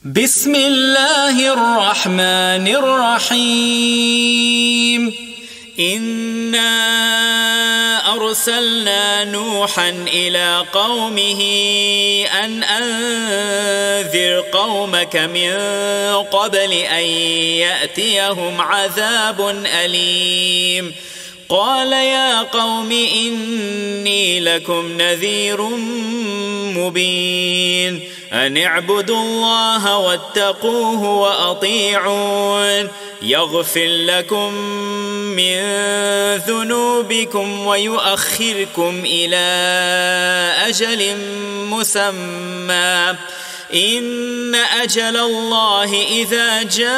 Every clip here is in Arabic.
بسم الله الرحمن الرحيم. إنا أرسلنا نوحا إلى قومه أن أنذر قومك من قبل أن يأتيهم عذاب أليم. قال يا قوم إني لكم نذير مبين أن اعبدوا الله واتقوه وأطيعون يغفر لكم من ذنوبكم ويؤخركم إلى أجل مسمى إن أجل الله إذا جاء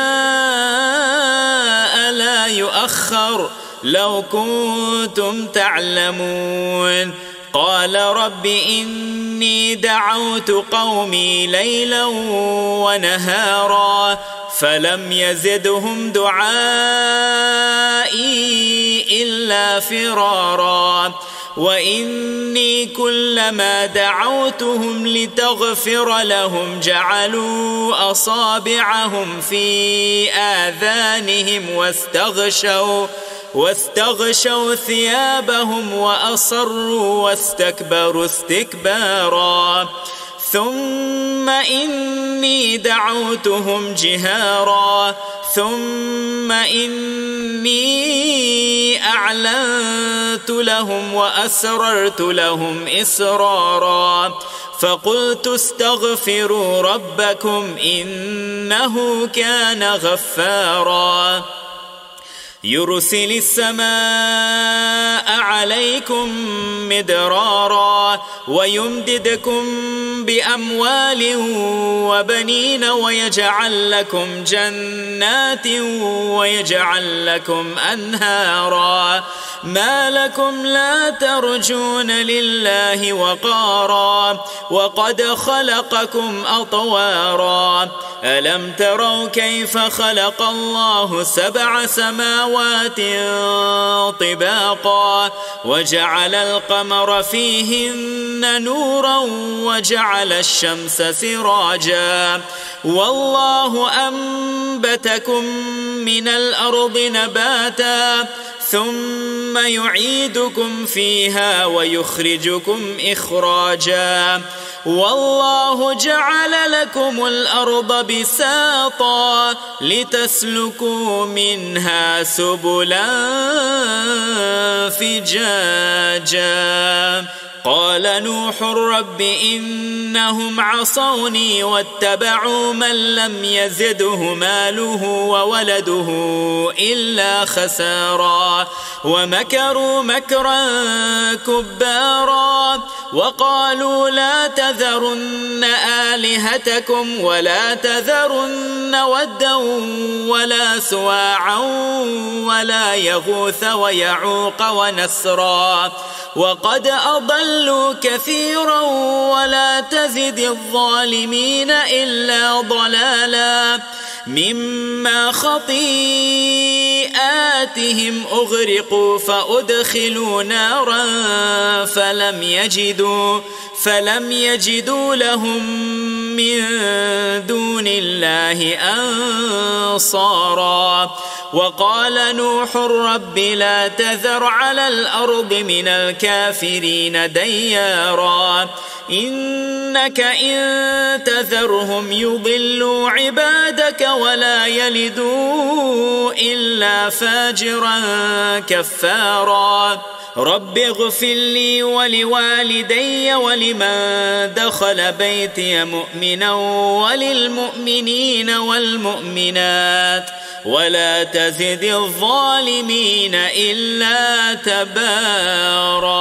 لا يؤخر لو كنتم تعلمون. قال رب إني دعوت قومي ليلا ونهارا فلم يزدهم دعائي إلا فرارا وإني كلما دعوتهم لتغفر لهم جعلوا أصابعهم في آذانهم واستغشوا ثيابهم وأصروا واستكبروا استكبارا. ثم إني دعوتهم جهارا ثم إني أعلنت لهم وأسررت لهم إسرارا فقلت استغفروا ربكم إنه كان غفارا يرسل السماء عليكم مدرارا ويمددكم بأموال وبنين ويجعل لكم جنات ويجعل لكم أنهارا. ما لكم لا ترجون لله وقارا وقد خلقكم أطوارا. ألم تروا كيف خلق الله 7 سماوات طباقا وجعل القمر فيهن نورا وجعل الشمس سراجا والله أنبتكم من الأرض نباتا ثم يعيدكم فيها ويخرجكم إخراجا والله جعل لكم الأرض بساطا لتسلكوا منها سبلا فجاجا. قال نوح رب إنهم عصوني واتبعوا من لم يزده ماله وولده إلا خسارا ومكروا مكرا كبارا وقالوا لا تذرن آلهتكم ولا تذرن ودا ولا سواعا ولا يغوث ويعوق ونسرا وقد أضلوا كثيرا ولا تزد الظالمين إلا ضلالا. مما خطيئاتهم أغرقوا فأدخلوا نارا فلم يجدوا لهم من دون الله أنصارا. وقال نوح رب لا تذر على الأرض من الكافرين ديارا إنك إن تذرهم يضلوا عبادك ولا يلدوا إلا فاجرا كفارا. رب اغفر لي ولوالدي ولمن دخل بيتي مؤمنا وللمؤمنين والمؤمنات ولا تزد الظالمين إلا تبارا.